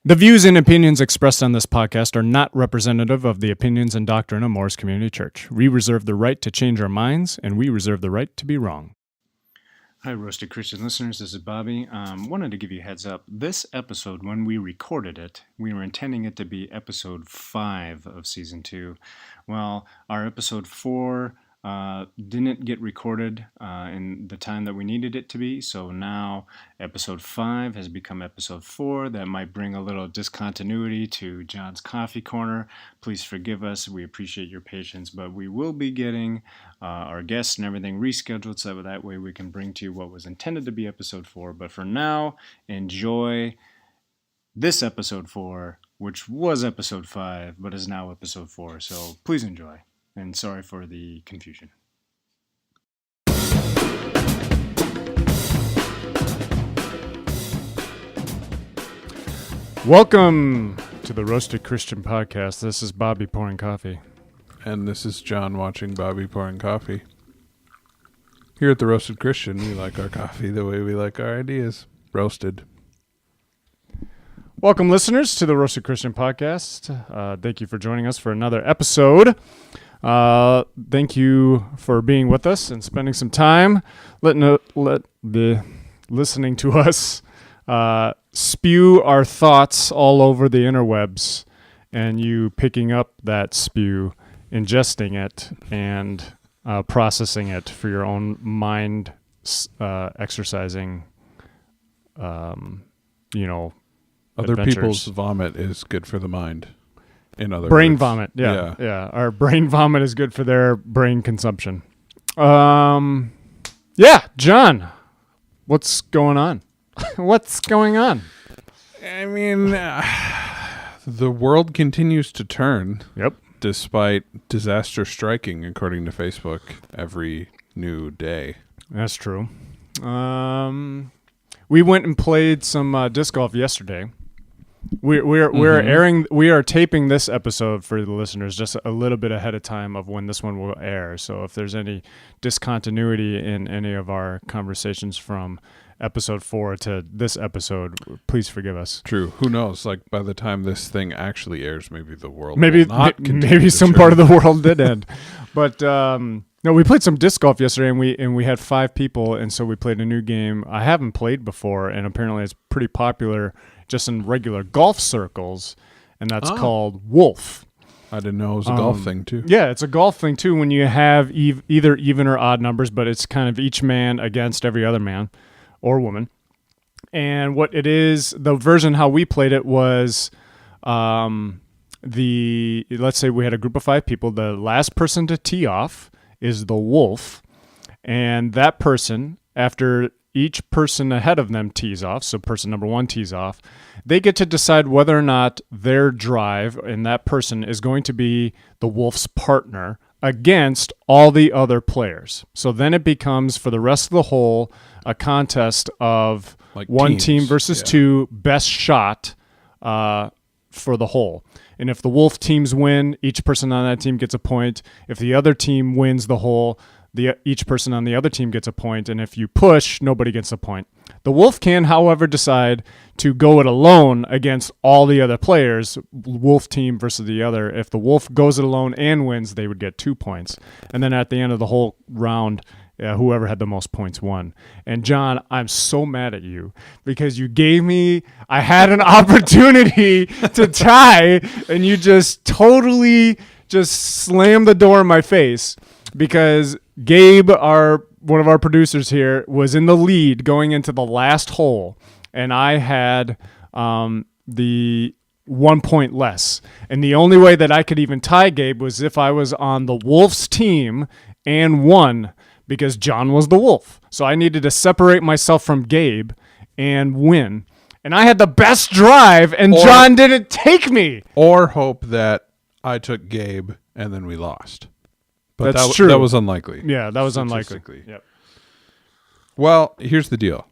The views and opinions expressed on this podcast are not representative of the opinions and doctrine of Morris Community Church. We reserve the right to change our minds, and we reserve the right to be wrong. Hi, Roasted Christian listeners. This is Bobby. Wanted to give you a heads up. This episode, when we recorded it, we were intending it to be episode 5 of season 2. Well, our episode 4 didn't get recorded in the time that we needed it to be, so now episode 5 has become episode 4. That might bring a little discontinuity to John's Coffee Corner. Please forgive us. We appreciate your patience, but we will be getting our guests and everything rescheduled so that way we can bring to you what was intended to be episode 4. But for now, enjoy this episode 4, which was episode 5, but is now episode 4. So please enjoy. And sorry for the confusion. Welcome to the Roasted Christian Podcast. This is Bobby pouring coffee. And this is John watching Bobby pouring coffee. Here at the Roasted Christian, we like our coffee the way we like our ideas. Roasted. Welcome, listeners, to the Roasted Christian Podcast. Thank you for joining us for another episode. Thank you for being with us and spending some time listening to us spew our thoughts all over the interwebs, and you picking up that spew, ingesting it, and processing it for your own mind, exercising, Other adventures. people's vomit is good for the mind. In other brain words. vomit, yeah. Our brain vomit is good for their brain consumption. John, what's going on? What's going on? I mean, the world continues to turn. Yep. Despite disaster striking, according to Facebook, every new day. That's true. We went and played some disc golf yesterday. We are taping this episode for the listeners just a little bit ahead of time of when this one will air. So if there's any discontinuity in any of our conversations from episode 4 to this episode, please forgive us. True. Who knows? Like by the time this thing actually airs, maybe the world maybe will not maybe some part of the world did end. But no, we played some disc golf yesterday, and we had 5 people, and so we played a new game I haven't played before, and apparently it's pretty popular just in regular golf circles, and that's called Wolf. I didn't know it was a golf thing, too. Yeah, it's a golf thing, too, when you have either even or odd numbers, but it's kind of each man against every other man or woman. And what it is, the version how we played it was let's say we had a group of 5 people. The last person to tee off is the wolf, and that person, after each person ahead of them tees off, so person number 1 tees off, they get to decide whether or not their drive and that person is going to be the wolf's partner against all the other players. So then it becomes, for the rest of the hole, a contest of like one teams. Team versus 2, best shot for the hole. And if the wolf teams win, each person on that team gets a point. If the other team wins the hole, each person on the other team gets a point, and if you push, nobody gets a point. The wolf can, however, decide to go it alone against all the other players, wolf team versus the other. If the wolf goes it alone and wins, they would get 2 points. And then at the end of the whole round, whoever had the most points won. And John, I'm so mad at you because you gave me, I had an opportunity to tie, and you just totally just slammed the door in my face because Gabe, one of our producers here, was in the lead going into the last hole, and I had the 1 point less. And the only way that I could even tie Gabe was if I was on the Wolf's team and won, because John was the Wolf. So I needed to separate myself from Gabe and win. And I had the best drive, and John didn't take me. Or hope that I took Gabe and then we lost. But that's true. That was unlikely. Yeah, that was unlikely. Yep. Well, here's the deal.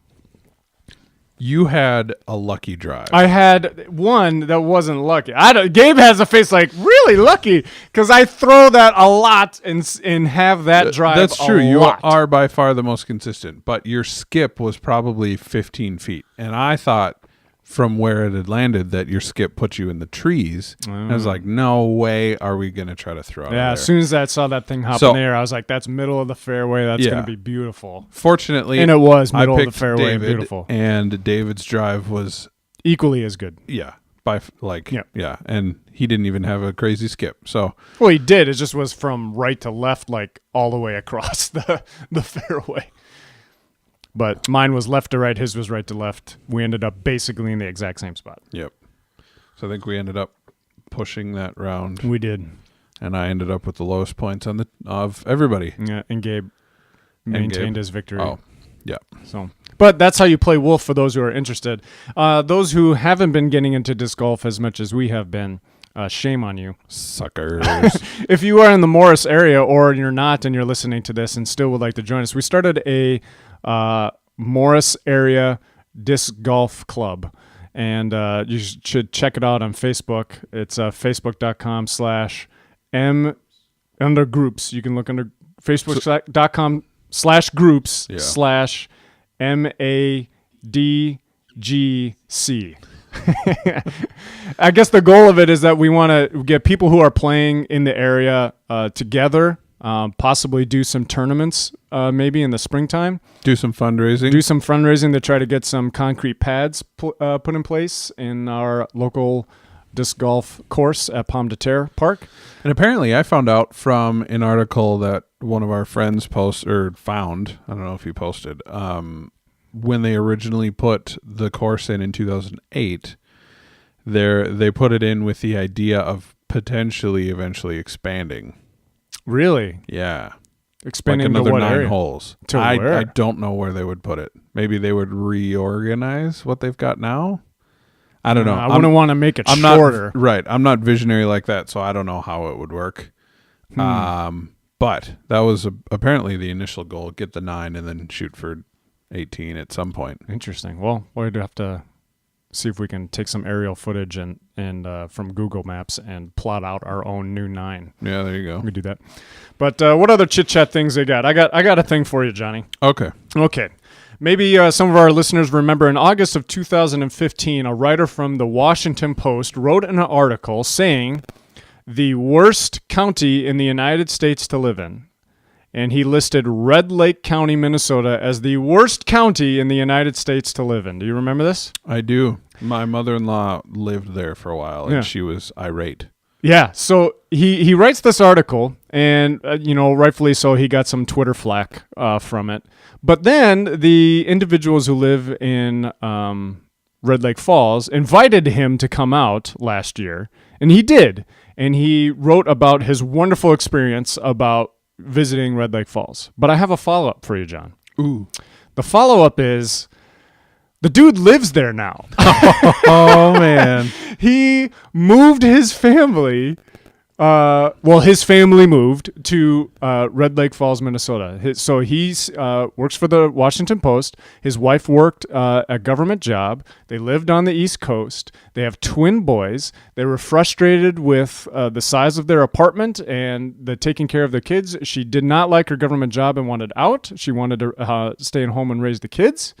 You had a lucky drive. I had one that wasn't lucky. Gabe has a face like, really lucky, because I throw that a lot and have that drive. That's true. A you lot. are by far the most consistent, but your skip was probably 15 feet. And I thought from where it had landed that your skip put you in the trees. And I was like, no way are we going to try to throw it Yeah, as soon as I saw that thing hop in there, I was like, that's middle of the fairway. That's going to be beautiful. Fortunately, and it was middle of the fairway and beautiful. And David's drive was equally as good. Yeah. And he didn't even have a crazy skip. So well, he did. It just was from right to left, like all the way across the fairway. But mine was left to right. His was right to left. We ended up basically in the exact same spot. Yep. So I think we ended up pushing that round. We did. And I ended up with the lowest points of everybody. Yeah, and Gabe maintained his victory. Oh, yeah. So, but that's how you play Wolf for those who are interested. Those who haven't been getting into disc golf as much as we have been, shame on you. Suckers. If you are in the Morris area or you're not and you're listening to this and still would like to join us, we started a Morris area disc golf club, and you should check it out on Facebook. It's facebook.com/m under groups. You can look under facebook.com/groups/MADGC. I guess the goal of it is that we want to get people who are playing in the area together, possibly do some tournaments maybe in the springtime. Do some fundraising To try to get some concrete pads put in place in our local disc golf course at Pomme de Terre Park. And apparently I found out from an article that one of our friends found, I don't know if he posted, when they originally put the course in 2008, they put it in with the idea of potentially eventually expanding. Really? Yeah. Expanding like another to what 9 area? holes. To where? I don't know where they would put it. Maybe they would reorganize what they've got now. I don't know. I wouldn't want to make it shorter. I'm not visionary like that, so I don't know how it would work. But that was apparently the initial goal, get the 9 and then shoot for 18 at some point. Interesting. Well, we'd have to see if we can take some aerial footage and from Google Maps and plot out our own new 9. Yeah, there you go. We could do that. But what other chit-chat things they got? I got a thing for you, Johnny. Okay. Maybe some of our listeners remember in August of 2015, a writer from the Washington Post wrote an article saying the worst county in the United States to live in. And he listed Red Lake County, Minnesota, as the worst county in the United States to live in. Do you remember this? I do. My mother-in-law lived there for a while, and she was irate. Yeah, so he writes this article, and, rightfully so, he got some Twitter flack from it. But then the individuals who live in Red Lake Falls invited him to come out last year, and he did. And he wrote about his wonderful experience about visiting Red Lake Falls. But I have a follow-up for you, John. Ooh. The follow-up is the dude lives there now. Oh, man. He moved his family. His family moved to Red Lake Falls, Minnesota. So he works for the Washington Post. His wife worked a government job. They lived on the East Coast. They have twin boys. They were frustrated with the size of their apartment and the taking care of their kids. She did not like her government job and wanted out. She wanted to stay at home and raise the kids.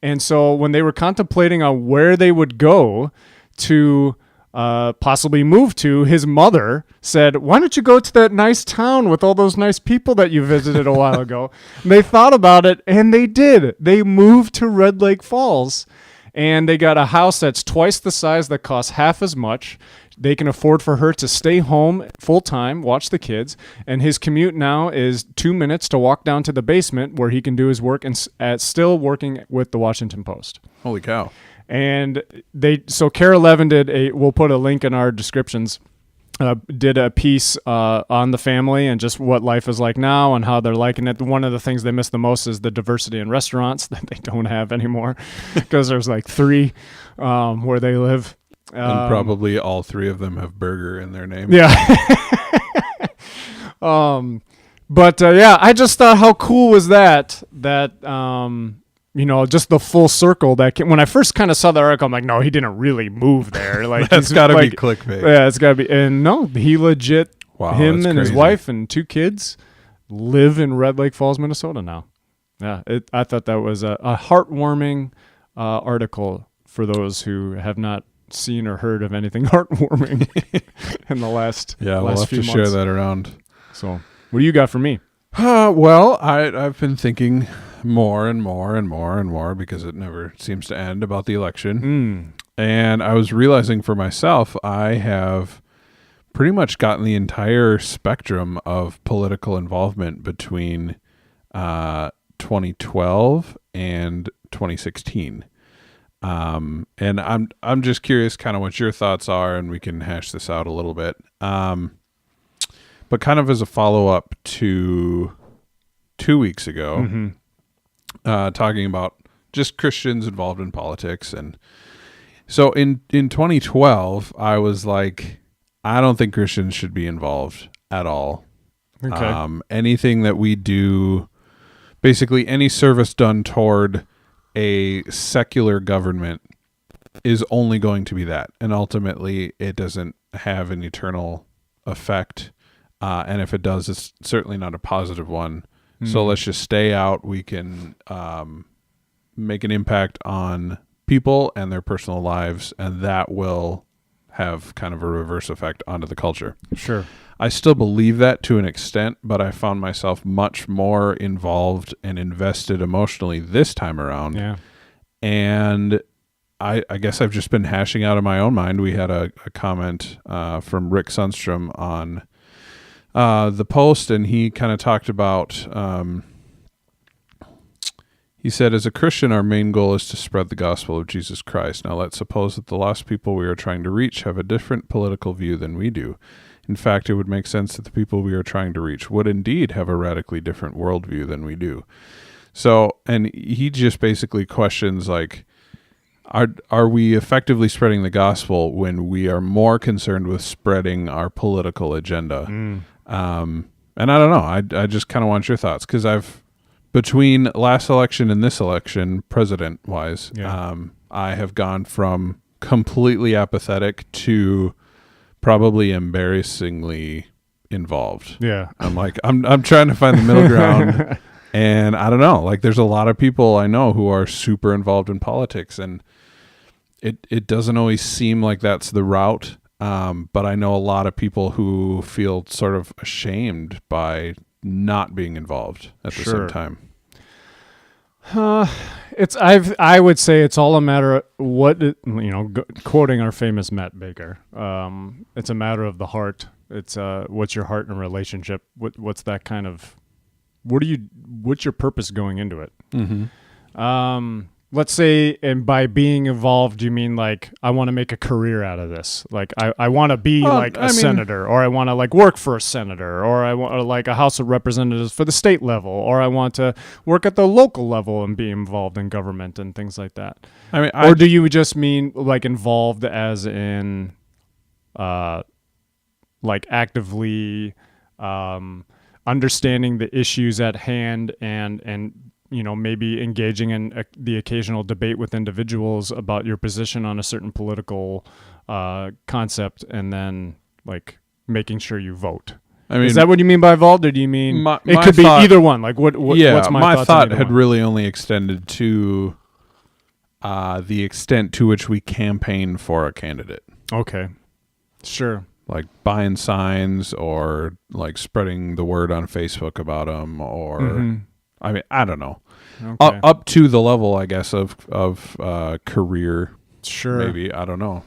And so when they were contemplating on where they would go to possibly move to, his mother said, why don't you go to that nice town with all those nice people that you visited a while ago? And they thought about it, and they did. They moved to Red Lake Falls, and they got a house that's twice the size that costs half as much. They can afford for her to stay home full-time, watch the kids, and his commute now is 2 minutes to walk down to the basement where he can do his work and still working with the Washington Post. Holy cow. And Kara Levin we'll put a link in our descriptions, did a piece on the family and just what life is like now and how they're liking it. One of the things they miss the most is the diversity in restaurants that they don't have anymore because there's like 3 where they live. And probably all 3 of them have burger in their name. Yeah. I just thought how cool was that just the full circle when I first kind of saw the article, I'm like, no, he didn't really move there. Like that's got to be clickbait. Yeah, it's got to be. And no, he legit, him and his wife and 2 kids live in Red Lake Falls, Minnesota now. Yeah, I thought that was a heartwarming article for those who have not seen or heard of anything heartwarming in the last we'll have few to months. share that around. So, what do you got for me? Well, I've been thinking more and more and more and more, because it never seems to end, about the election. And I was realizing for myself, I have pretty much gotten the entire spectrum of political involvement between 2012 and 2016. And I'm just curious kind of what your thoughts are, and we can hash this out a little bit. But kind of as a follow-up to 2 weeks ago, talking about just Christians involved in politics. And so in 2012, I was like, I don't think Christians should be involved at all. Okay. Anything that we do, basically any service done toward a secular government, is only going to be that. And ultimately, it doesn't have an eternal effect. And if it does, it's certainly not a positive one. So let's just stay out. We can make an impact on people and their personal lives, and that will have kind of a reverse effect onto the culture. Sure. I still believe that to an extent, but I found myself much more involved and invested emotionally this time around. Yeah. And I guess I've just been hashing out in my own mind. We had a comment from Rick Sundstrom on the post, and he kind of talked about, he said, as a Christian, our main goal is to spread the gospel of Jesus Christ. Now let's suppose that the lost people we are trying to reach have a different political view than we do. In fact, it would make sense that the people we are trying to reach would indeed have a radically different worldview than we do. So, and he just basically questions, like, are we effectively spreading the gospel when we are more concerned with spreading our political agenda? And I don't know. I just kind of want your thoughts, because between last election and this election, president-wise, I have gone from completely apathetic to probably embarrassingly involved. Yeah. I'm like, I'm trying to find the middle ground, and I don't know. Like, there's a lot of people I know who are super involved in politics, and it doesn't always seem like that's the route. But I know a lot of people who feel sort of ashamed by not being involved at the same time. I would say it's all a matter of quoting our famous Matt Baker. It's a matter of the heart. It's what's your heart and relationship? What's that kind of? What's your purpose going into it? Let's say, and by being involved, you mean like, I want to make a career out of this. Like, I want to be senator, or I want to like work for a senator, or I want like a House of Representatives for the state level, or I want to work at the local level and be involved in government and things like that. Or do you just mean like involved as in, like actively, understanding the issues at hand and maybe engaging in the occasional debate with individuals about your position on a certain political concept, and then like making sure you vote? Is that what you mean by involved, or do you mean it could be either one? Like what's my thought had really only extended to the extent to which we campaign for a candidate. Okay, sure. Like buying signs, or like spreading the word on Facebook about them, or I don't know. Okay. Up to the level, I guess, of career. Sure. Maybe. I don't know.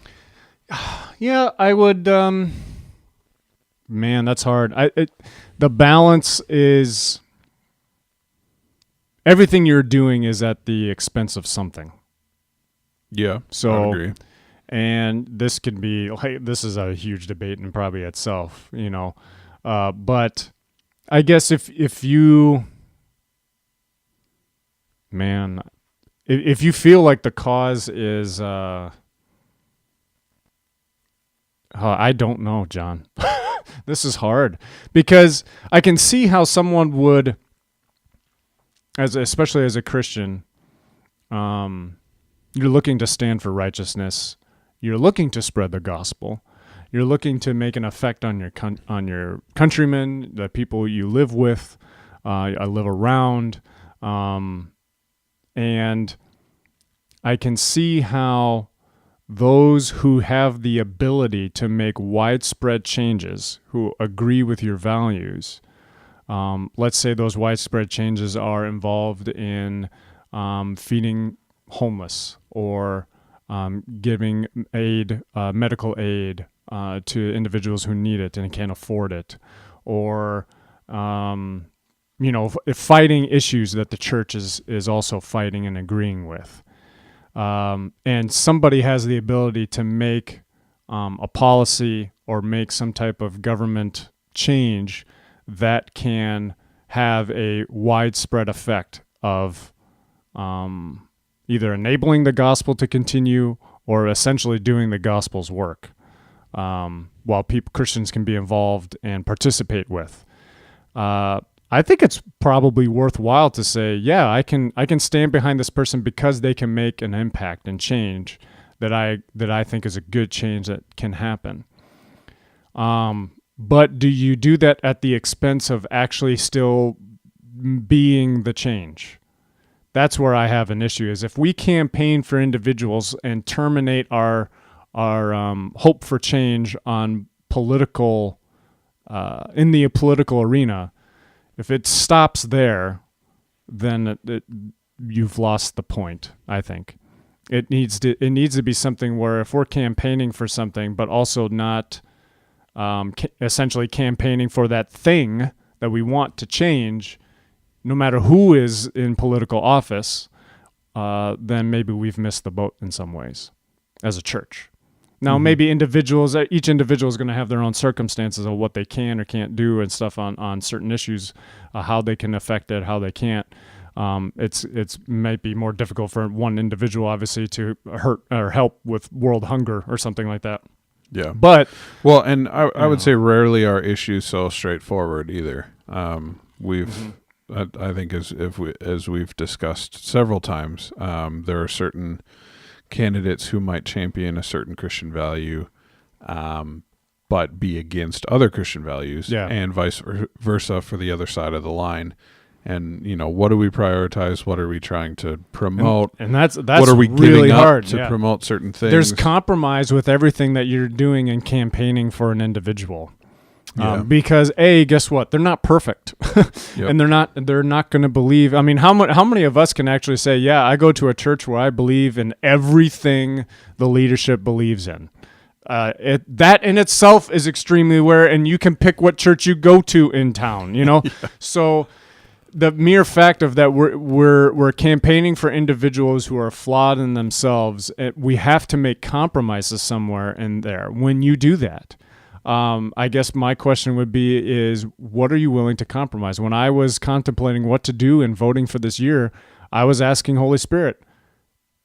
Yeah, I would. Man, that's hard. The balance is everything you're doing is at the expense of something. Yeah. So I agree. And this could be like, this is a huge debate in probably itself, but I guess if you. Man, if you feel like the cause is, I don't know, John. This is hard, because I can see how someone would, especially as a Christian, you're looking to stand for righteousness. You're looking to spread the gospel. You're looking to make an effect on your countrymen, the people you live with, live around. And I can see how those who have the ability to make widespread changes, who agree with your values, let's say those widespread changes are involved in feeding homeless or giving aid, medical aid to individuals who need it and can't afford it, or if fighting issues that the church is also fighting and agreeing with. And somebody has the ability to make a policy or make some type of government change that can have a widespread effect of either enabling the gospel to continue or essentially doing the gospel's work, while Christians can be involved and participate with. I think it's probably worthwhile to say, yeah, I can stand behind this person because they can make an impact and change that I think is a good change that can happen. But do you do that at the expense of actually still being the change? That's where I have an issue, is if we campaign for individuals and terminate our hope for change on political, in the political arena, if it stops there, then you've lost the point, I think. It needs to be something where if we're campaigning for something, but also not essentially campaigning for that thing that we want to change, no matter who is in political office, then maybe we've missed the boat in some ways as a church. Now, maybe each individual is going to have their own circumstances of what they can or can't do and stuff on certain issues, how they can affect it, how they can't. It's might be more difficult for one individual, obviously, to hurt or help with world hunger or something like that. Yeah. But well, and I would say rarely are issues so straightforward either. I think as we've discussed several times, there are certain candidates who might champion a certain Christian value, but be against other Christian values, and vice versa for the other side of the line. And what do we prioritize? What are we trying to promote? And that's what are we really giving hard up to promote certain things? There's compromise with everything that you're doing in campaigning for an individual. Because guess what? They're not perfect, and they're not going to believe. I mean, how many of us can actually say, yeah, I go to a church where I believe in everything the leadership believes in? That in itself is extremely rare, and you can pick what church you go to in town. So the mere fact of that we're campaigning for individuals who are flawed in themselves, we have to make compromises somewhere in there. When you do that. I guess my question would be is, what are you willing to compromise? When I was contemplating what to do and voting for this year, I was asking Holy Spirit,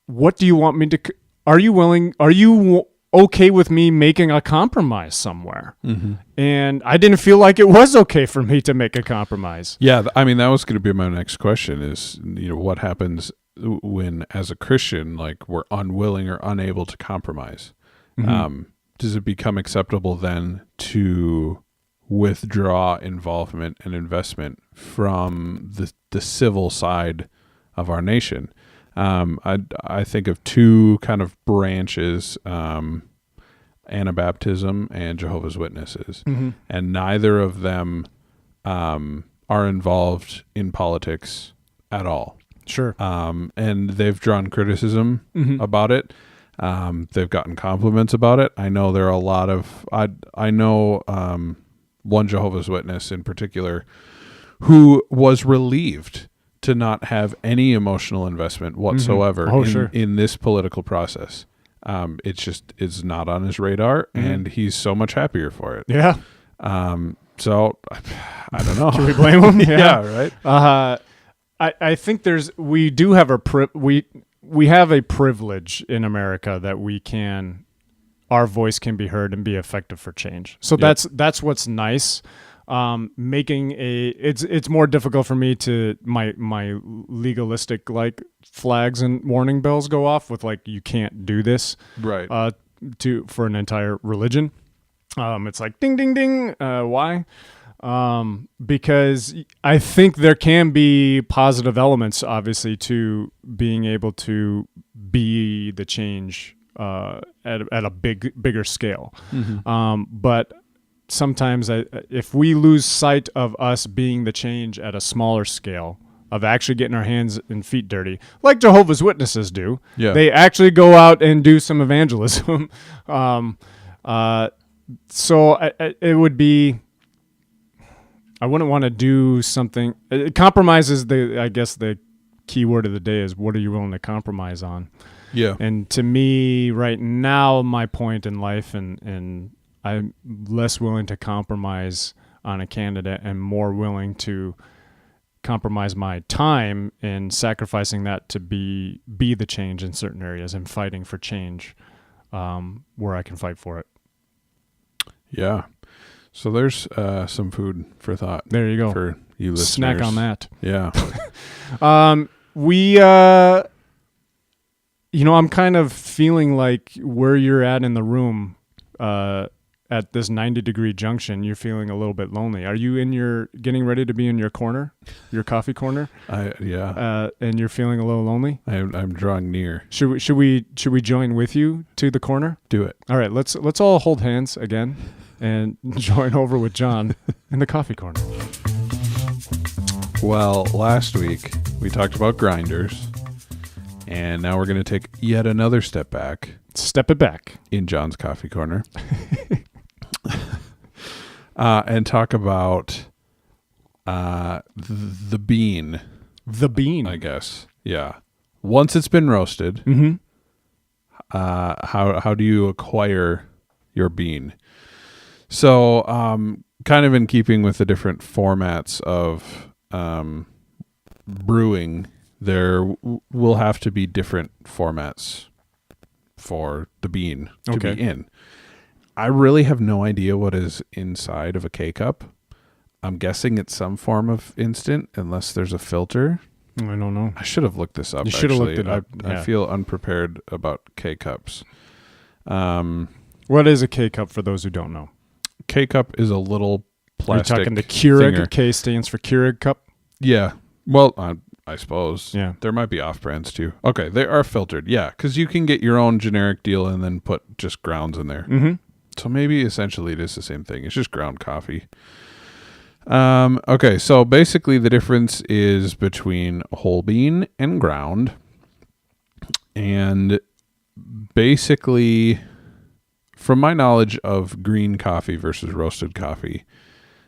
what do you want me to, are you okay with me making a compromise somewhere? And I didn't feel like it was okay for me to make a compromise. Yeah. I mean, that was going to be my next question is, what happens when as a Christian, like we're unwilling or unable to compromise? Does it become acceptable then to withdraw involvement and investment from the civil side of our nation? I think of two kind of branches, Anabaptism and Jehovah's Witnesses, and neither of them are involved in politics at all. Sure. And they've drawn criticism about it. They've gotten compliments about it. I know there are a lot of, I know one Jehovah's Witness in particular who was relieved to not have any emotional investment whatsoever in this political process. It's not on his radar, and he's so much happier for it. Yeah. So I don't know. Should we blame him? Yeah, right. I think we do have we have a privilege in America that our voice can be heard and be effective for change. So that's what's nice. It's more difficult for me to my legalistic like flags and warning bells go off with like, you can't do this, right? For an entire religion. It's like ding ding ding. Why? Because I think there can be positive elements, obviously, to being able to be the change at a bigger scale. But sometimes if we lose sight of us being the change at a smaller scale, of actually getting our hands and feet dirty, like Jehovah's Witnesses do, they actually go out and do some evangelism. So it would be, I wouldn't want to do something. Compromise is I guess the key word of the day is, what are you willing to compromise on? Yeah. And to me right now, my point in life, and I'm less willing to compromise on a candidate and more willing to compromise my time in sacrificing that to be the change in certain areas and fighting for change where I can fight for it. Yeah. So there's some food for thought. There you go. For you listeners. Snack on that. Yeah. I'm kind of feeling like where you're at in the room at this 90-degree junction, you're feeling a little bit lonely. Are you getting ready to be in your corner, your coffee corner? Yeah. And you're feeling a little lonely? I'm drawing near. Should we join with you to the corner? Do it. All right, let's all hold hands again and join over with John in the coffee corner. Well, last week we talked about grinders, and now we're going to take yet another step back. Step it back. In John's coffee corner. And talk about the bean. The bean, I guess. Yeah. Once it's been roasted, how do you acquire your bean? So, kind of in keeping with the different formats of brewing, there will have to be different formats for the bean to be in. I really have no idea what is inside of a K-cup. I'm guessing it's some form of instant, unless there's a filter. I don't know. I should have looked this up. You should have looked it up. I feel unprepared about K-cups. What is a K-cup for those who don't know? K-cup is a little plastic. You're talking the Keurig. Thinger. K stands for Keurig cup. Yeah. Well, I suppose. Yeah. There might be off-brands too. Okay, they are filtered. Yeah, because you can get your own generic deal and then put just grounds in there. Mm-hmm. So maybe essentially it is the same thing. It's just ground coffee. Okay, so basically the difference is between whole bean and ground. And basically, from my knowledge of green coffee versus roasted coffee,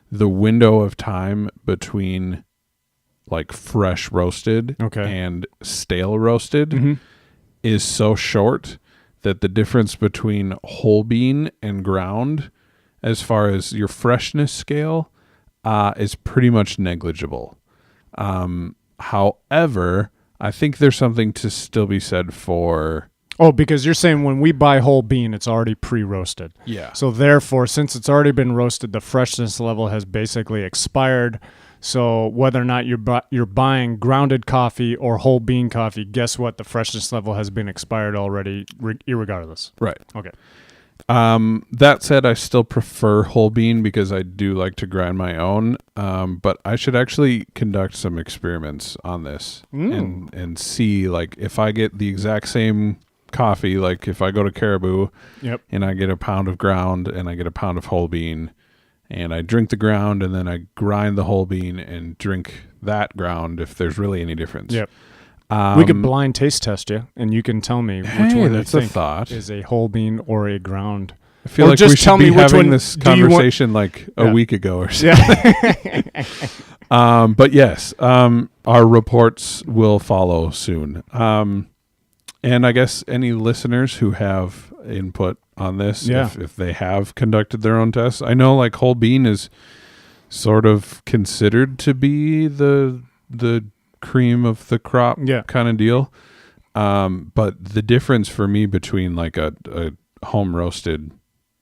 the window of time between like fresh roasted and stale roasted is so short that the difference between whole bean and ground, as far as your freshness scale, is pretty much negligible. However, I think there's something to still be said for... Oh, because you're saying when we buy whole bean, it's already pre-roasted. Yeah. So therefore, since it's already been roasted, the freshness level has basically expired. So whether or not you're buying grounded coffee or whole bean coffee, guess what? The freshness level has been expired already, irregardless. Right. Okay. That said, I still prefer whole bean because I do like to grind my own. But I should actually conduct some experiments on this and see, like, if I get the exact same coffee, like if I go to Caribou and I get a pound of ground and I get a pound of whole bean, and I drink the ground and then I grind the whole bean and drink that ground, if there's really any difference. Yep. We could blind taste test you, and you can tell me which one you think is a whole bean or a ground. I feel like we should be having this conversation like a week ago or something. Yeah. But yes, our reports will follow soon. And I guess any listeners who have input on this, if they have conducted their own tests. I know like whole bean is sort of considered to be the cream of the crop kind of deal. But the difference for me between like a home roasted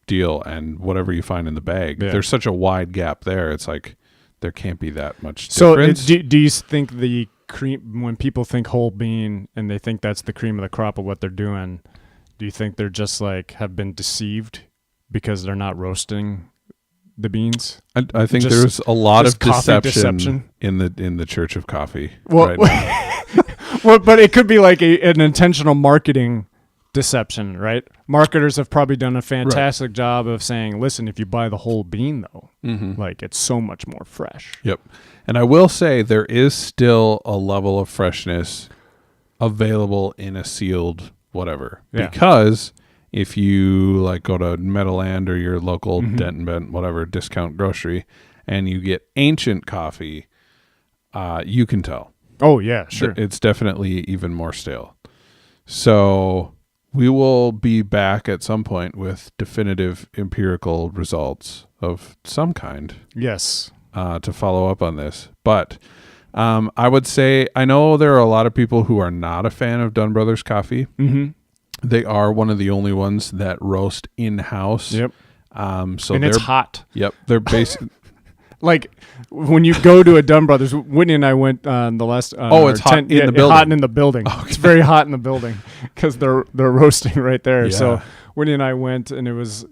deal and whatever you find in the bag, there's such a wide gap there. It's like there can't be that much difference. So do you think the cream, when people think whole bean and they think that's the cream of the crop of what they're doing, do you think they're just like have been deceived because they're not roasting the beans. I think Just- there's a lot of coffee deception in the Church of Coffee. Well, right now. well, but it could be like an intentional marketing deception, right? Marketers have probably done a fantastic job of saying, listen, if you buy the whole bean, though, like it's so much more fresh. Yep. And I will say there is still a level of freshness available in a sealed whatever. Yeah. Because if you like go to Meadowland or your local Denton Bent, whatever, discount grocery, and you get ancient coffee, you can tell. Oh, yeah, sure. It's definitely even more stale. So we will be back at some point with definitive empirical results of some kind. Yes. To follow up on this. But I would say, I know there are a lot of people who are not a fan of Dunn Brothers coffee. Mm-hmm. They are one of the only ones that roast in-house. Yep. So And it's hot. Yep. They're basically... Like when you go to a Dunn Brothers, Whitney and I went the last. it's hot in the building. Hot in the building. Oh, okay. It's very hot in the building because they're roasting right there. Yeah. So Whitney and I went, and it was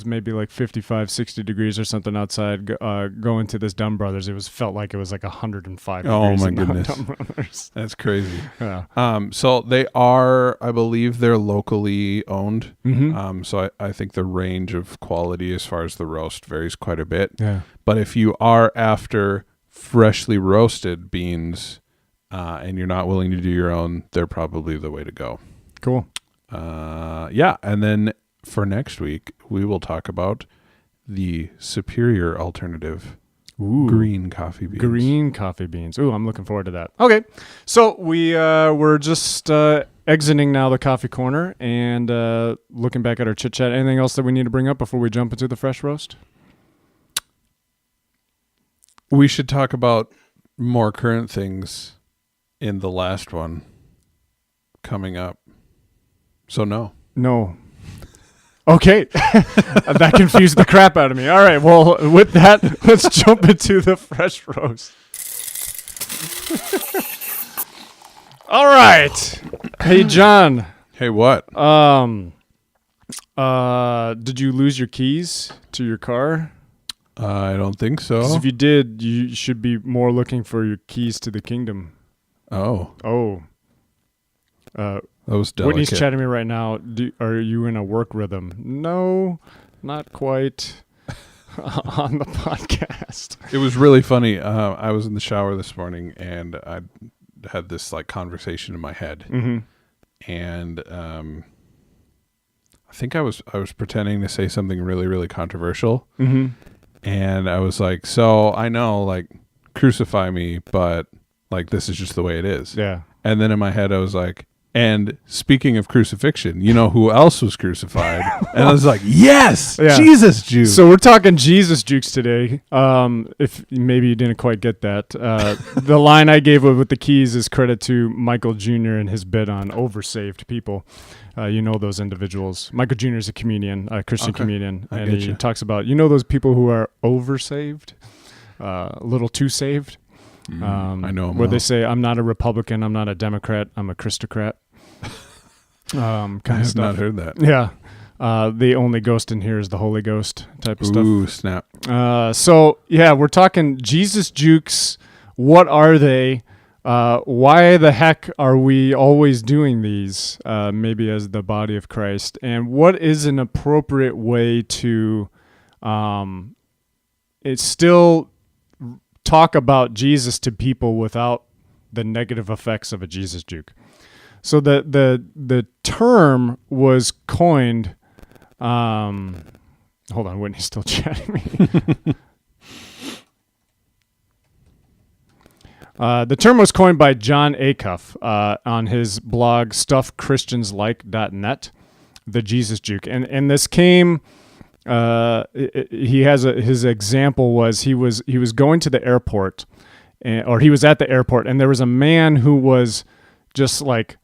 maybe like 55, 60 degrees or something outside. Going to this Dunn Brothers, felt like it was like 105. Oh degrees my in goodness, Dunn Brothers. That's crazy. Yeah. So they are, I believe, they're locally owned. Mm-hmm. So I think the range of quality as far as the roast varies quite a bit. Yeah. But if you are after freshly roasted beans and you're not willing to do your own, they're probably the way to go. Cool. Yeah. And then for next week, we will talk about the superior alternative, green coffee beans. Green coffee beans. Ooh, I'm looking forward to that. Okay. So we're just exiting now the coffee corner and looking back at our chit-chat. Anything else that we need to bring up before we jump into the fresh roast? We should talk about more current things in the last one coming up. So no. Okay. That confused the crap out of me. All right. Well, with that, let's jump into the fresh roast. All right. Hey, John. Hey, what? Did you lose your keys to your car? I don't think so. 'Cause if you did, you should be more looking for your keys to the kingdom. Oh. That was delicate. Whitney's chatting me right now. Are you in a work rhythm? No, not quite. On the podcast. It was really funny. I was in the shower this morning and I had this like conversation in my head. Mm-hmm. And I think I was pretending to say something really, really controversial. Mm-hmm. And I was like, so I know, like, crucify me, but like this is just the way it is. Yeah. And then in my head I was like, and speaking of crucifixion, you know who else was crucified? And I was like, yes, Yeah. Jesus Jukes. So we're talking Jesus Jukes today. If maybe you didn't quite get that, the line I gave with the keys is credit to Michael Jr. and his bit on oversaved people. You know those individuals. Michael Jr. is a comedian, a Christian comedian, and he talks about those people who are oversaved, a little too saved. I know him where well. they say, I'm not a Republican, I'm not a Democrat, I'm a Christocrat. Kind I of have stuff. not heard that. Yeah. The only ghost in here is the Holy Ghost type of stuff. Ooh, snap. So, yeah, we're talking Jesus Jukes. What are they? Why the heck are we always doing these, maybe as the body of Christ? And what is an appropriate way to it's still talk about Jesus to people without the negative effects of a Jesus juke? So the term was coined. Hold on, Whitney's still chatting me. The term was coined by John Acuff on his blog stuffchristianslike.net, the Jesus juke, and this came. He has his example was he was going to the airport, or he was at the airport, and there was a man who was just like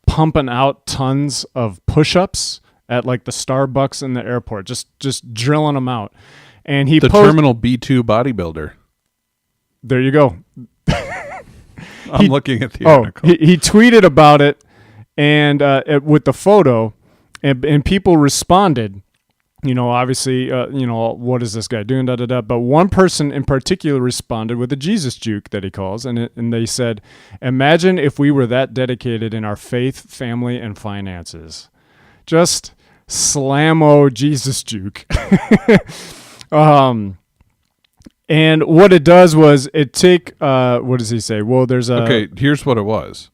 pumping out tons of push-ups at like the Starbucks in the airport, just drilling them out, and he Terminal B2 bodybuilder. There you go. I'm looking at the article. He tweeted about it, and with the photo, and people responded. obviously, what is this guy doing? Da da da. But one person in particular responded with a Jesus juke that he calls, and they said, "Imagine if we were that dedicated in our faith, family, and finances." Just slammo Jesus juke. And what it does was what does he say? Well, there's a... Okay, here's what it was.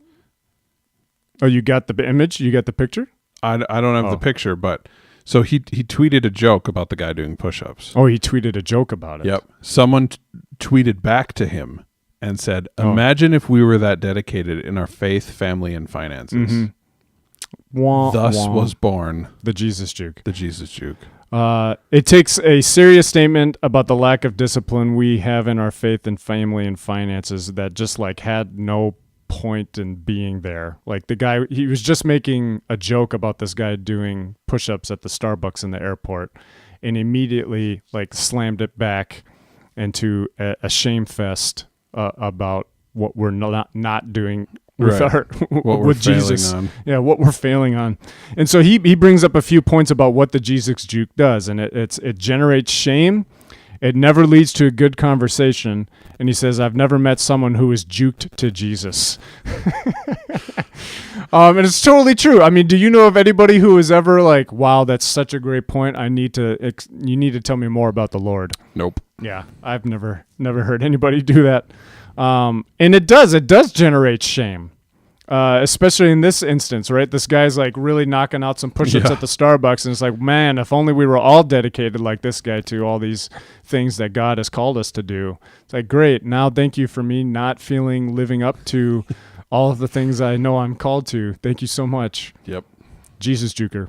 Oh, you got the image? You got the picture? I don't have the picture, but... So he tweeted a joke about the guy doing push-ups. Oh, he tweeted a joke about it. Yep. Someone tweeted back to him and said, "Imagine if we were that dedicated in our faith, family, and finances." Mm-hmm. Wah, Thus wah. was born The Jesus Juke. the Jesus Juke. It takes a serious statement about the lack of discipline we have in our faith and family and finances that just had no point in being there. Like the guy, he was just making a joke about this guy doing push-ups at the Starbucks in the airport, and immediately slammed it back into a shame fest about what we're not doing with with Jesus. Yeah, what we're failing on. And so he brings up a few points about what the Jesus Juke does, and it generates shame. It never leads to a good conversation. And he says, "I've never met someone who is juked to Jesus." And it's totally true. I mean, do you know of anybody who is ever "Wow, that's such a great point. You need to tell me more about the Lord"? Nope. Yeah, I've never heard anybody do that. And it does generate shame. Especially in this instance, right? This guy's really knocking out some push-ups at the Starbucks, and it's man, if only we were all dedicated like this guy to all these things that God has called us to do. It's great. Now, thank you for me not living up to all of the things I know I'm called to. Thank you so much. Yep. Jesus Juker.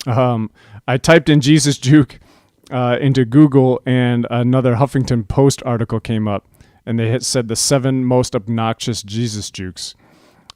I typed in Jesus Juke into Google, and another Huffington Post article came up, and they said the 7 most obnoxious Jesus Jukes.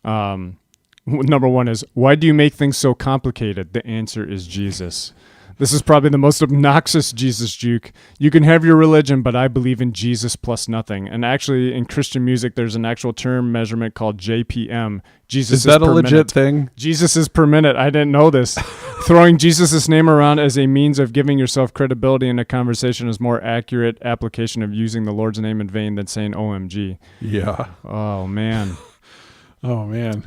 Number 1 is, why do you make things so complicated? The answer is Jesus. This is probably the most obnoxious Jesus juke. You can have your religion, but I believe in Jesus plus nothing. And actually, in Christian music, there's an actual term measurement called JPM. Jesus is that a legit minute. thing? Jesus is per minute. I didn't know this. Throwing Jesus' name around as a means of giving yourself credibility in a conversation is more accurate application of using the Lord's name in vain than saying OMG. Yeah. Oh, man. Oh, man.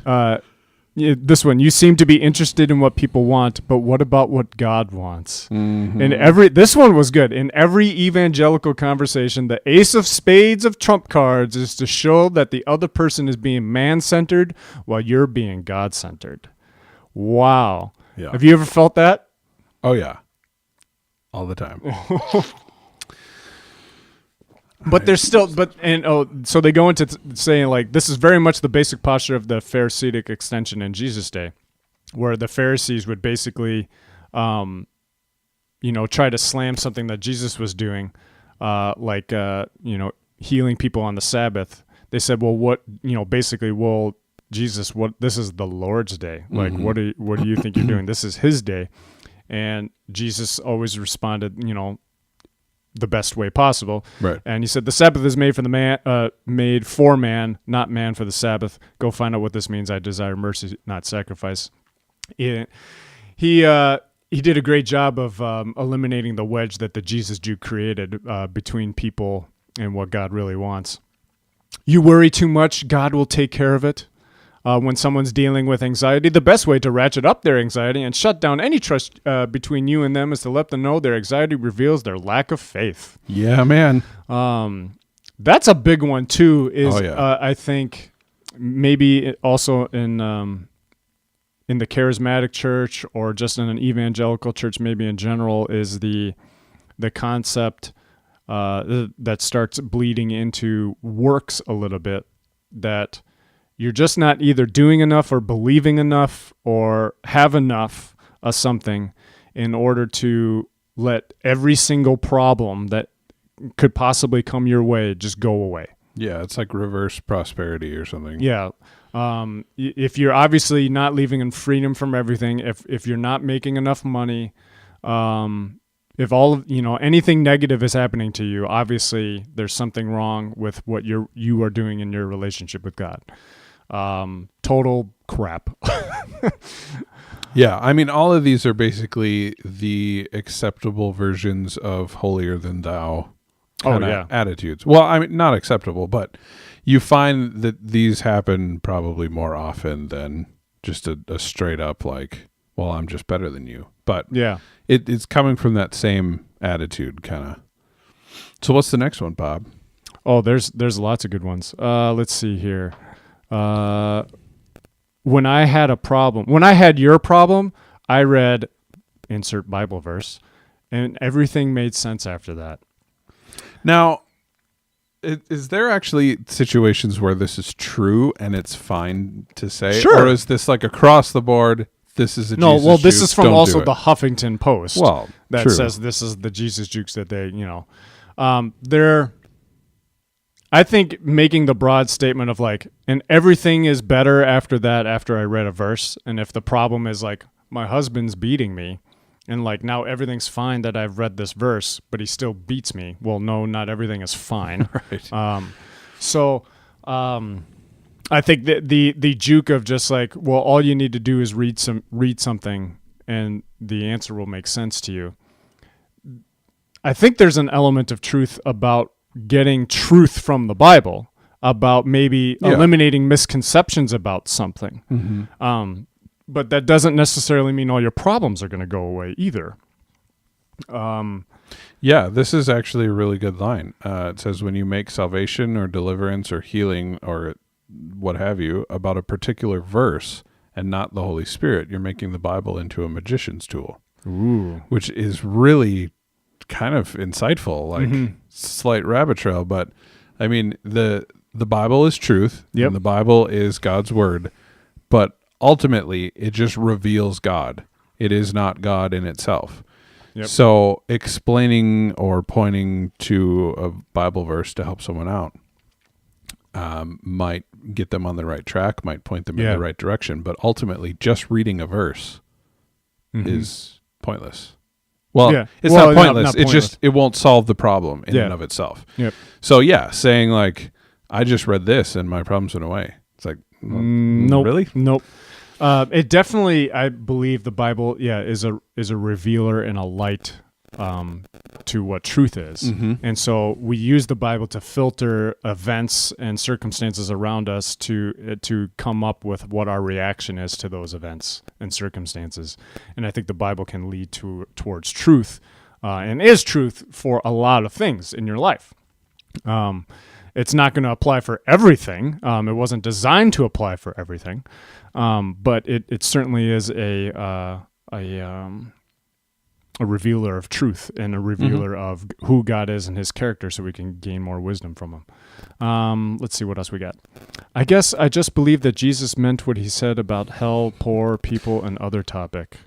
This one, you seem to be interested in what people want, but what about what God wants? Mm-hmm. This one was good. In every evangelical conversation, the ace of spades of trump cards is to show that the other person is being man-centered while you're being God-centered. Wow. Yeah. Have you ever felt that? Oh, yeah. All the time. But there's still, so they go into saying this is very much the basic posture of the Pharisaic extension in Jesus' day, where the Pharisees would basically, try to slam something that Jesus was doing, healing people on the Sabbath. They said, well, Jesus, this is the Lord's day. What do you think you're doing? This is his day. And Jesus always responded, the best way possible. Right. And he said, the Sabbath is made for man, not man for the Sabbath. Go find out what this means. I desire mercy, not sacrifice. He did a great job of eliminating the wedge that the Jesus Juke created between people and what God really wants. You worry too much, God will take care of it. When someone's dealing with anxiety, the best way to ratchet up their anxiety and shut down any trust between you and them is to let them know their anxiety reveals their lack of faith. Yeah, man. That's a big one too. I think maybe also in the charismatic church or just in an evangelical church, maybe in general, is the concept that starts bleeding into works a little bit, that you're just not either doing enough or believing enough or have enough of something in order to let every single problem that could possibly come your way just go away. Yeah, it's like reverse prosperity or something. Yeah. If you're obviously not living in freedom from everything, if you're not making enough money, if all of, anything negative is happening to you, obviously there's something wrong with what you are doing in your relationship with God. Total crap. Yeah, I mean, all of these are basically the acceptable versions of holier than thou kinda attitudes. Well, I mean, not acceptable, but you find that these happen probably more often than just a straight up like, well, I'm just better than you. But Yeah. it's coming from that same attitude kind of. So what's the next one, Bob? Oh, there's lots of good ones. Let's see here. When I had your problem, I read insert Bible verse, and everything made sense after that. Now, is there actually situations where this is true and it's fine to say? Sure. Or is this like across the board, this is a No, Jesus well, this juke, is from don't also do it? the Huffington Post. Well, that true. says this is the Jesus Jukes that they, I think making the broad statement of like, and everything is better after that, after I read a verse. And if the problem is like, my husband's beating me, and like now everything's fine that I've read this verse, but he still beats me. Well, no, not everything is fine. Right. I think that the juke of just like, well, all you need to do is read something and the answer will make sense to you. I think there's an element of truth about getting truth from the Bible, about maybe eliminating misconceptions about something. Mm-hmm. But that doesn't necessarily mean all your problems are going to go away either. Yeah, this is actually a really good line. It says, when you make salvation or deliverance or healing or what have you about a particular verse and not the Holy Spirit, you're making the Bible into a magician's tool. Ooh. Which is really kind of insightful, like slight rabbit trail. But I mean, the Bible is truth, and the Bible is God's word, but ultimately it just reveals God. It is not God in itself. Yep. So explaining or pointing to a Bible verse to help someone out might get them on the right track, might point them in the right direction, but ultimately just reading a verse is pointless. Well, it's not pointless. It just, it won't solve the problem in and of itself. Yep. So saying like, I just read this and my problems went away. It's like, nope. Really? Nope. It definitely, I believe the Bible, is a revealer and a light to what truth is. And so we use the Bible to filter events and circumstances around us to come up with what our reaction is to those events and circumstances. And I think the Bible can lead towards truth and is truth for a lot of things in your life. It's not going to apply for everything. It wasn't designed to apply for everything. But it certainly is a revealer of truth and a revealer of who God is and his character, so we can gain more wisdom from him. Let's see what else we got. I guess I just believe that Jesus meant what he said about hell, poor people, and other topic.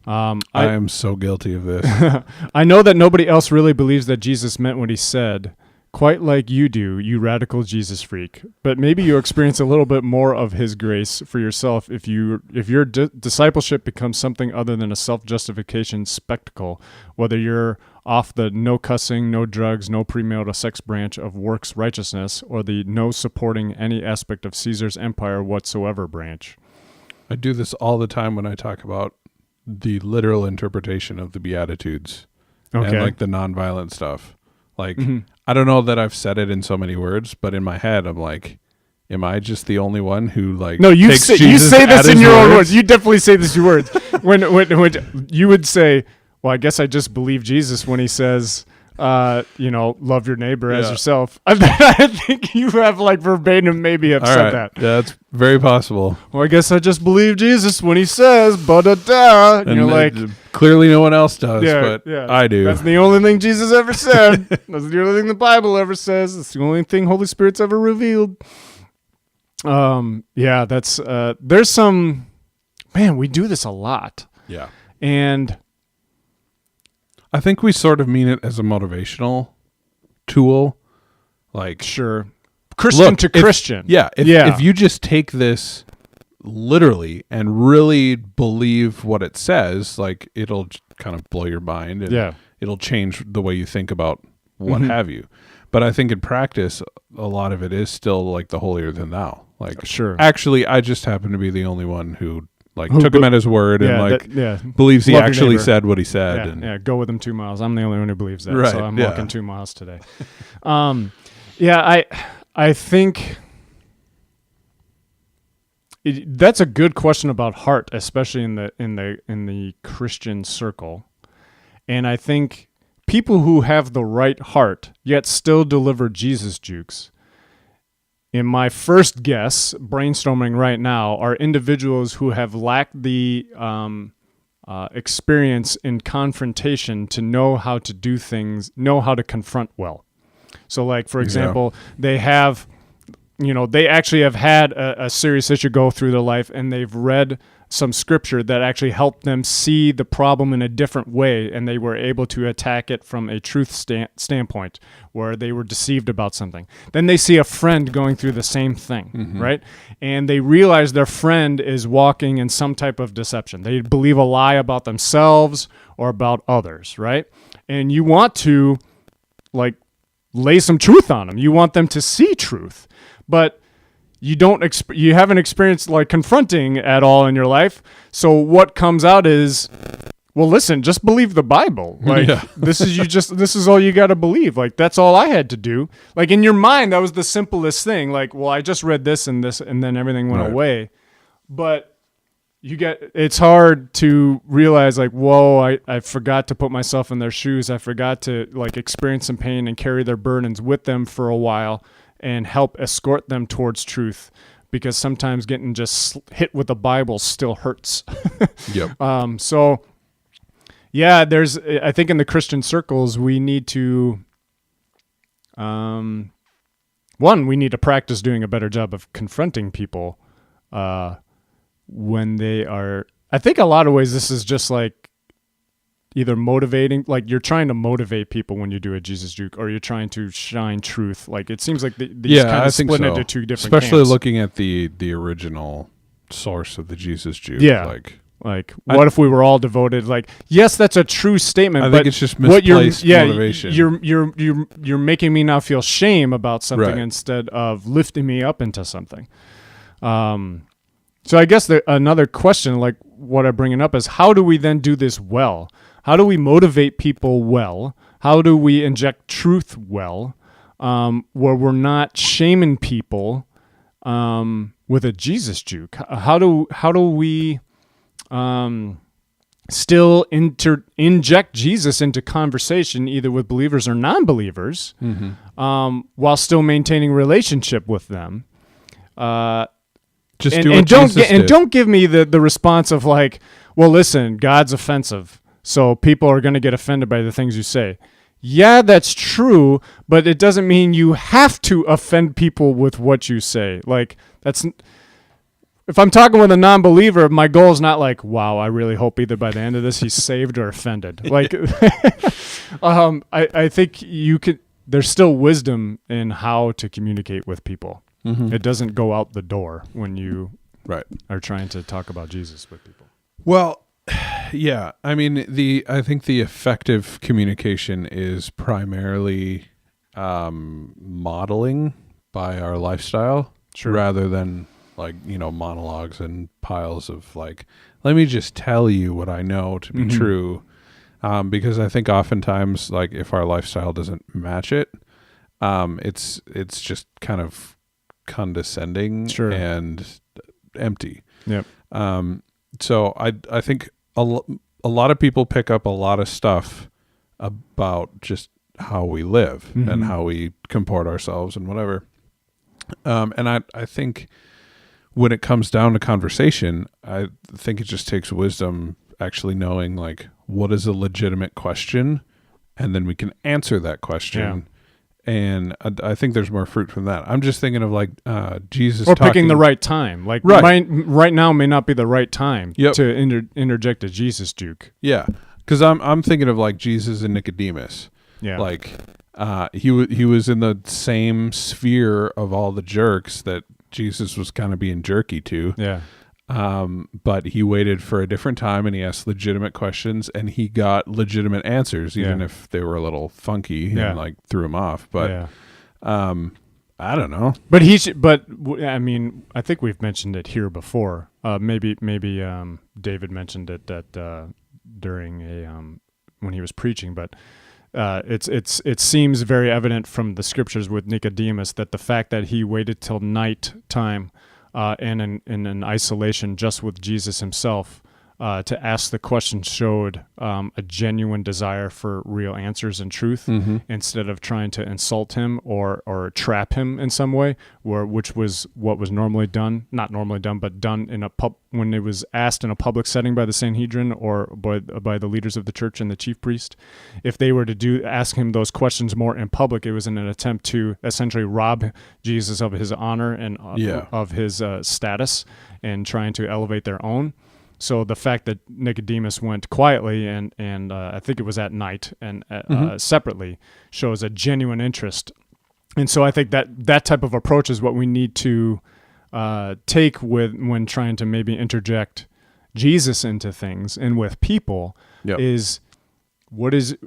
I am so guilty of this. I know that nobody else really believes that Jesus meant what he said, quite like you do, you radical Jesus freak. But maybe you experience a little bit more of his grace for yourself if your discipleship becomes something other than a self-justification spectacle, whether you're off the no cussing, no drugs, no premarital sex branch of works righteousness, or the no supporting any aspect of Caesar's empire whatsoever branch. I do this all the time when I talk about the literal interpretation of the Beatitudes and like the nonviolent stuff. Like, I don't know that I've said it in so many words, but in my head, I'm like, am I just the only one who like? No, you say this in your own words. You definitely say this in your words. when you would say, well, I guess I just believe Jesus when he says, love your neighbor as yourself. I think you have like verbatim maybe have said that. Yeah, that's very possible. Well, I guess I just believe Jesus when he says, ba-da-da. And you're like, clearly no one else does, but I do. That's the only thing Jesus ever said. That's the only thing the Bible ever says. It's the only thing Holy Spirit's ever revealed. That's, there's some, man, we do this a lot. Yeah. And I think we sort of mean it as a motivational tool. Like, sure. Christian to Christian. If you just take this literally and really believe what it says, like it'll kind of blow your mind and it'll change the way you think about what have you. But I think in practice, a lot of it is still like the holier than thou. Like, sure. Actually, I just happen to be the only one who Like took him at his word and believes he Love your actually neighbor. said what he said. Yeah, go with him 2 miles. I'm the only one who believes that, Right, so I'm yeah. walking 2 miles today. I think that's a good question about heart, especially in the Christian circle. And I think people who have the right heart yet still deliver Jesus Jukes, in my first guess, brainstorming right now, are individuals who have lacked the experience in confrontation to know how to do things, know how to confront well. So, like, for example, they have, they actually have had a serious issue go through their life, and they've read some scripture that actually helped them see the problem in a different way, and they were able to attack it from a truth standpoint where they were deceived about something. Then they see a friend going through the same thing, right? And they realize their friend is walking in some type of deception. They believe a lie about themselves or about others, right? And you want to, like, lay some truth on them. You want them to see truth, but you haven't experienced like confronting at all in your life. So what comes out is, well, listen, just believe the Bible. Like this is all you got to believe. Like that's all I had to do. Like in your mind, that was the simplest thing. Like, well, I just read this, and then everything went away. But it's hard to realize like, whoa, I forgot to put myself in their shoes. I forgot to like experience some pain and carry their burdens with them for a while and help escort them towards truth, because sometimes getting just hit with the Bible still hurts. Yep. So yeah, I think in the Christian circles, we need to, we need to practice doing a better job of confronting people, when they are, I think a lot of ways, this is just like either motivating, like you're trying to motivate people when you do a Jesus Juke, or you're trying to shine truth. Like it seems like these kind of split into two different especially camps. looking at the original source of the Jesus Juke. Yeah. Like what if we were all devoted? Like, yes, that's a true statement. I but think it's just misplaced motivation. You're making me now feel shame about something Right. instead of lifting me up into something. So I guess another question, like what I'm bringing up, is how do we then do this well? How do we motivate people well? How do we inject truth well, where we're not shaming people with a Jesus Juke? How do we still inject Jesus into conversation, either with believers or non-believers, while still maintaining relationship with them? Don't give me the response of like, well, listen, God's offensive, so people are going to get offended by the things you say. Yeah, that's true, but it doesn't mean you have to offend people with what you say. Like if I'm talking with a non-believer, my goal is not like, wow, I really hope either by the end of this he's saved or offended. Like, I think there's still wisdom in how to communicate with people. It doesn't go out the door when you are trying to talk about Jesus with people. Well, yeah. I mean, I think the effective communication is primarily modeling by our lifestyle, rather than like, monologues and piles of like, let me just tell you what I know to be true. Because I think oftentimes, like, if our lifestyle doesn't match it, it's just kind of condescending and empty. Yep. So I think a lot of people pick up a lot of stuff about just how we live and how we comport ourselves and whatever. And I think when it comes down to conversation, I think it just takes wisdom actually knowing like what is a legitimate question, and then we can answer that question. Yeah. And I think there's more fruit from that. I'm just thinking of like Jesus, or picking the right time. Like right now may not be the right time to interject a Jesus Juke. Yeah, because I'm thinking of like Jesus and Nicodemus. Yeah, like he was in the same sphere of all the jerks that Jesus was kind of being jerky to. Yeah. But he waited for a different time, and he asked legitimate questions, and he got legitimate answers, even if they were a little funky and like threw him off. But I don't know. But I mean, I think we've mentioned it here before. Maybe David mentioned it that during when he was preaching, but it seems very evident from the scriptures with Nicodemus that the fact that he waited till night time and in an isolation just with Jesus himself to ask the question showed a genuine desire for real answers and truth instead of trying to insult him or trap him in some way, which was what was normally done, not normally done, but done in when it was asked in a public setting by the Sanhedrin or by the leaders of the church and the chief priest. If they were to ask him those questions more in public, it was in an attempt to essentially rob Jesus of his honor and of his status and trying to elevate their own. So the fact that Nicodemus went quietly and I think it was at night and separately shows a genuine interest. And so I think that type of approach is what we need to take when trying to maybe interject Jesus into things and with people is what is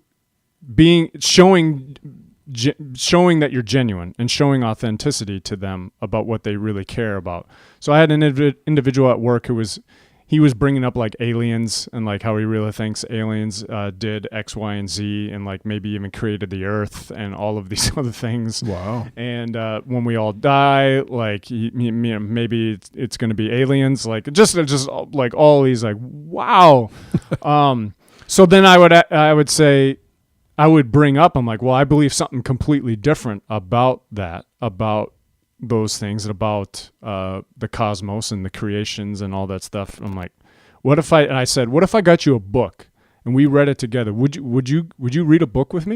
showing that you're genuine and showing authenticity to them about what they really care about. So I had an individual at work who was bringing up like aliens and like how he really thinks aliens did X, Y, and Z and like maybe even created the earth and all of these other things. Wow. And when we all die, like maybe it's going to be aliens, like just like all these like, wow. So then I would say, I would bring up, I'm like, well, I believe something completely different about that, about those things, about the cosmos and the creations and all that stuff. I'm like, what if I got you a book and we read it together? Would you read a book with me?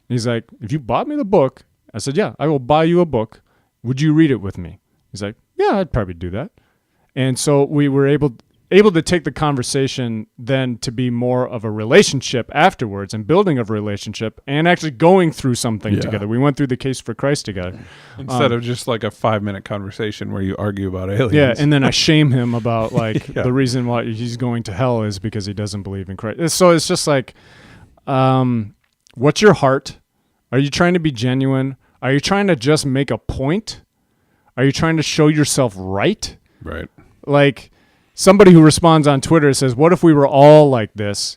And he's like, if you bought me the book, I said, yeah, I will buy you a book. Would you read it with me? He's like, yeah, I'd probably do that. And so we were able to take the conversation then to be more of a relationship afterwards and building of a relationship and actually going through something together. We went through the case for Christ together. Instead of just like a 5-minute conversation where you argue about aliens. Yeah, and then I shame him about like the reason why he's going to hell is because he doesn't believe in Christ. So it's just like, what's your heart? Are you trying to be genuine? Are you trying to just make a point? Are you trying to show yourself right? Right. Like, somebody who responds on Twitter says, what if we were all like this?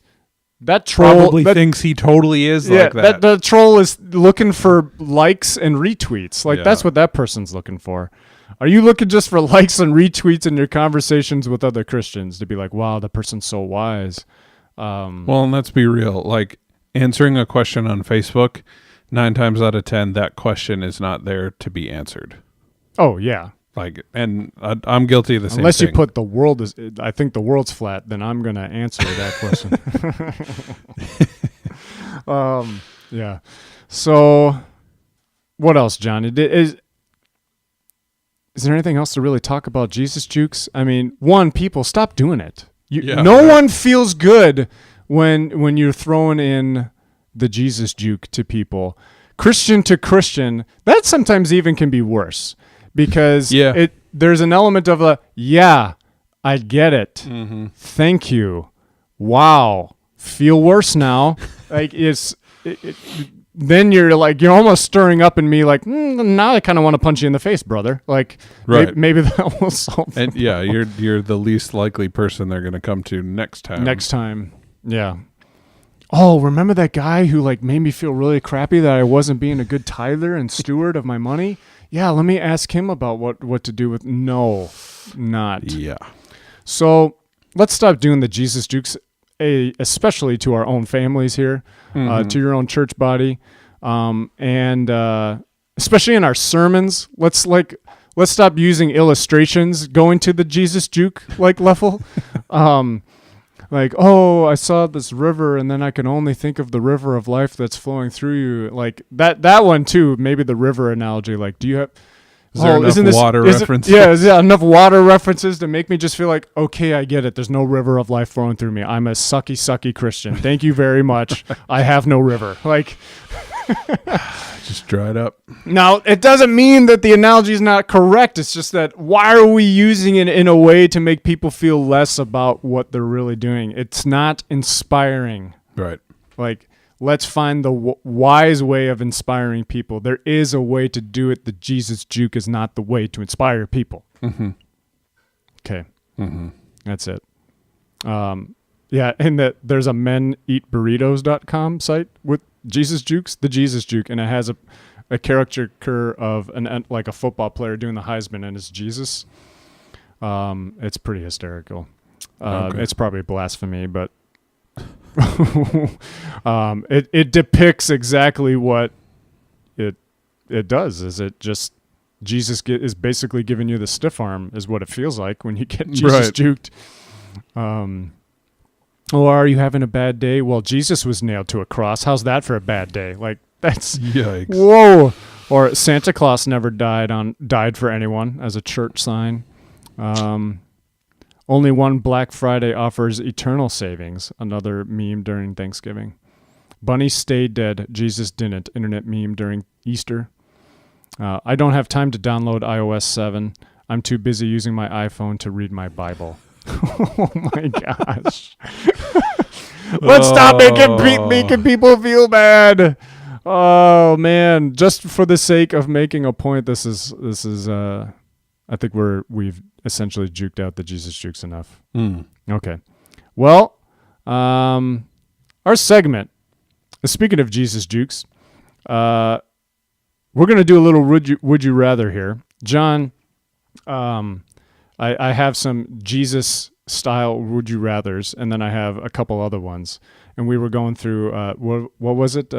That troll probably thinks he totally is like that. The troll is looking for likes and retweets. Like, that's what that person's looking for. Are you looking just for likes and retweets in your conversations with other Christians to be like, wow, that person's so wise? Well, and let's be real. Like, answering a question on Facebook, 9 times out of 10, that question is not there to be answered. Oh, yeah. Like, and I'm guilty of the same Unless thing. you put I think the world's flat, then I'm going to answer that question. Yeah. So what else, Johnny? Is there anything else to really talk about Jesus Jukes? I mean, people stop doing it. No one feels good when you're throwing in the Jesus Juke to people. Christian to Christian, that sometimes even can be worse. Because there's an element of I get it. Mm-hmm. Thank you. Wow. Feel worse now. Like then you're almost stirring up in me like, now I kind of want to punch you in the face, brother. Like, right. maybe that will solve it. And you're the least likely person they're going to come to next time. Yeah. Oh, remember that guy who like made me feel really crappy that I wasn't being a good tither and steward of my money? Yeah, let me ask him about what to do with. No, not. Yeah. So let's stop doing the Jesus Jukes, especially to our own families here, to your own church body, and especially in our sermons. Let's stop using illustrations going to the Jesus Juke like level. Like, oh, I saw this river, and then I can only think of the river of life that's flowing through you. Like that one too. Maybe the river analogy. Like, do you have? Is there enough water references? Yeah, enough water references to make me just feel like, okay, I get it. There's no river of life flowing through me. I'm a sucky Christian. Thank you very much. I have no river. Like, just dried up. Now, it doesn't mean that the analogy is not correct. It's just that why are we using it in a way to make people feel less about what they're really doing? It's not inspiring. Right. Like, let's find the wise way of inspiring people. There is a way to do it. The Jesus Juke is not the way to inspire people. Mm-hmm. Okay. Mm-hmm. That's it. Yeah, and there's a meneatburritos.com site with Jesus Jukes, the Jesus Juke, and it has a caricature of like a football player doing the Heisman, and it's Jesus. It's pretty hysterical. It's probably blasphemy, but it depicts exactly what it does. Is it just Jesus is basically giving you the stiff arm, is what it feels like when you get Jesus juked. Or are you having a bad day? Well, Jesus was nailed to a cross. How's that for a bad day? Like, that's yikes. Whoa. Or Santa Claus never died for anyone, as a church sign. Only one Black Friday offers eternal savings. Another meme during Thanksgiving. Bunny stayed dead. Jesus didn't. Internet meme during Easter. I don't have time to download iOS 7. I'm too busy using my iPhone to read my Bible. Oh my gosh. Let's stop making people feel bad. Oh man, just for the sake of making a point, this is I think we've essentially juked out the Jesus Jukes enough. Okay. Well, our segment, speaking of Jesus Jukes, we're going to do a little would you rather here. John, I have some Jesus style would you rathers, and then I have a couple other ones. And we were going through what was it?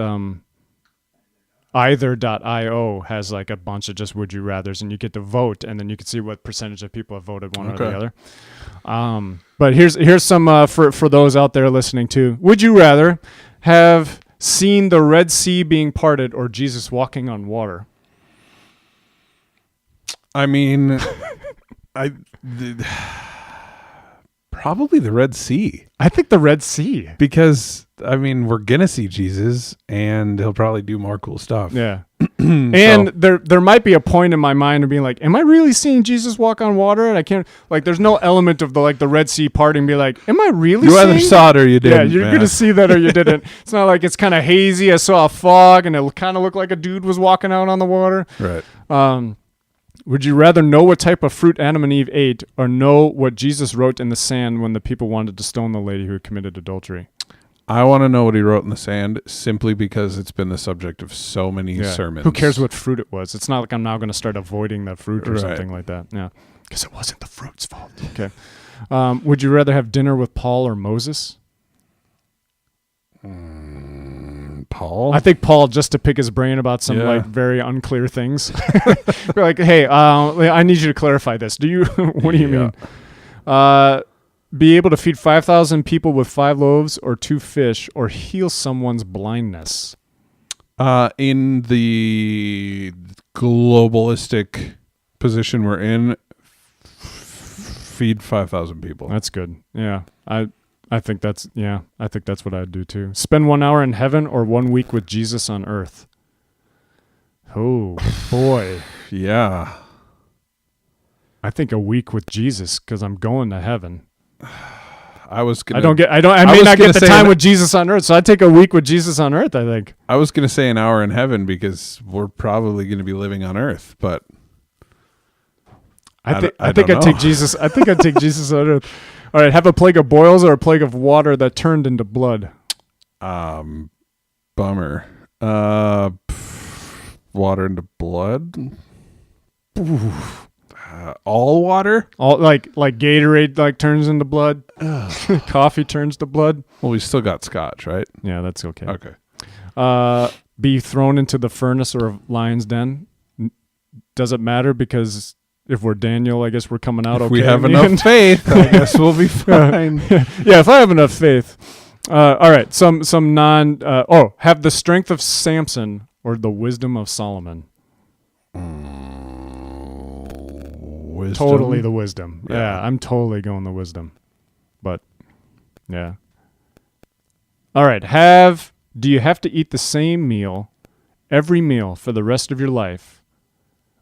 Either.io has like a bunch of just would you rathers, and you get to vote, and then you can see what percentage of people have voted one or the other. But here's some for those out there listening too. Would you rather have seen the Red Sea being parted or Jesus walking on water? I mean, probably the Red Sea. I think the Red Sea. Because, I mean, we're going to see Jesus, and he'll probably do more cool stuff. Yeah. And there might be a point in my mind of being like, am I really seeing Jesus walk on water? And I can't, like, there's no element of the Red Sea parting be like, am I really You seeing either saw it or you didn't. Yeah, you're going to see that or you didn't. It's not like it's kind of hazy. I saw a fog, and it kind of looked like a dude was walking out on the water. Right. Would you rather know what type of fruit Adam and Eve ate or know what Jesus wrote in the sand when the people wanted to stone the lady who committed adultery? I want to know what he wrote in the sand simply because it's been the subject of so many sermons. Who cares what fruit it was? It's not like I'm now going to start avoiding the fruit or something like that. Yeah, because it wasn't the fruit's fault. Okay. Would you rather have dinner with Paul or Moses? Paul? I think Paul, just to pick his brain about some like very unclear things. We're like, hey, I need you to clarify this. Do you? What do you mean? Be able to feed 5,000 people with 5 loaves or 2 fish, or heal someone's blindness. In the globalistic position we're in, feed 5,000 people. That's good. Yeah, I think that's what I'd do too. Spend 1 hour in heaven or 1 week with Jesus on earth. Oh boy. Yeah. I think a week with Jesus because I'm going to heaven. I may not get the time with Jesus on earth, so I'd take a week with Jesus on earth, I think. I was going to say an hour in heaven because we're probably going to be living on earth, but I think I'd take Jesus. I think I'd take Jesus on earth. All right, have a plague of boils or a plague of water that turned into blood. Bummer. Water into blood. All water? All like Gatorade turns into blood. Coffee turns to blood. Well, we still got scotch, right? Yeah, that's okay. Okay. Be thrown into the furnace or a lion's den. Does it matter? Because if we're Daniel, I guess we're coming out okay. If we have enough faith, I guess we'll be fine. Yeah, if I have enough faith. All right, some have the strength of Samson or the wisdom of Solomon. Wisdom? Totally the wisdom. Yeah, I'm totally going the wisdom. But, yeah. All right, do you have to eat the same meal, every meal for the rest of your life?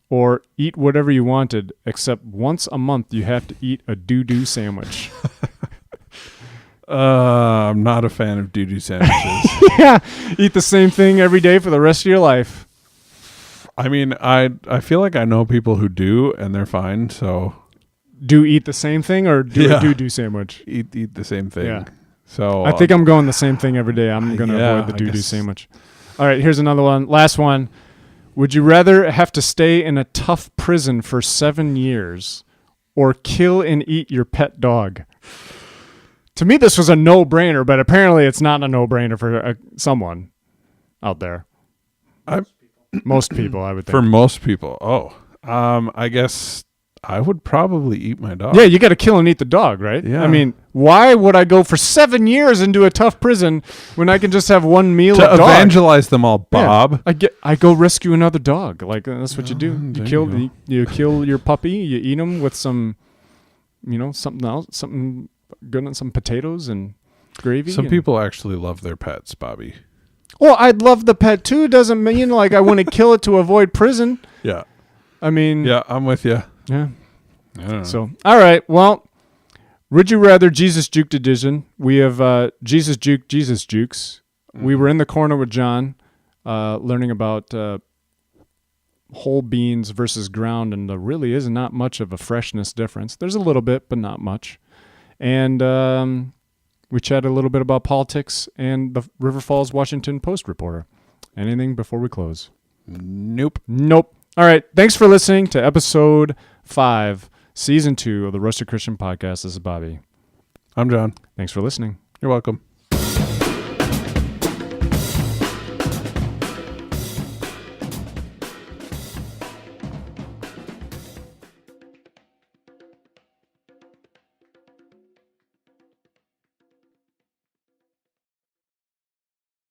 Or eat whatever you wanted, except once a month you have to eat a doo-doo sandwich. I'm not a fan of doo-doo sandwiches. Yeah, eat the same thing every day for the rest of your life. I mean, I feel like I know people who do, and they're fine, so... eat the same thing or do a do sandwich? Eat the same thing. Yeah. So I think I'm going the same thing every day. I'm going to avoid the do sandwich. All right, here's another one. Last one. Would you rather have to stay in a tough prison for 7 years or kill and eat your pet dog? To me, this was a no-brainer, but apparently it's not a no-brainer for someone out there. Most people, I would think. For most people. I guess I would probably eat my dog. Yeah, you got to kill and eat the dog, right? Yeah. I mean, why would I go for 7 years into a tough prison when I can just have one meal to of dog? evangelize them all, Bob. Yeah, I go rescue another dog. Like that's what you do. You kill your puppy. You eat him with some, something else, something good on some potatoes and gravy. Some people actually love their pets, Bobby. Well, I'd love the pet too. Doesn't mean like I want to kill it to avoid prison. Yeah. I mean. Yeah, I'm with you. Yeah. I don't know. So, all right. Well, would you rather Jesus Juked edition? We have Jesus Juked, Jesus Jukes. Mm-hmm. We were in the corner with John, learning about whole beans versus ground, and there really is not much of a freshness difference. There's a little bit, but not much. And we chatted a little bit about politics and the River Falls Washington Post reporter. Anything before we close? Nope. All right. Thanks for listening to episode 5, season 2 of the Roasted Christian Podcast. This is Bobby. I'm John. Thanks for listening. You're welcome.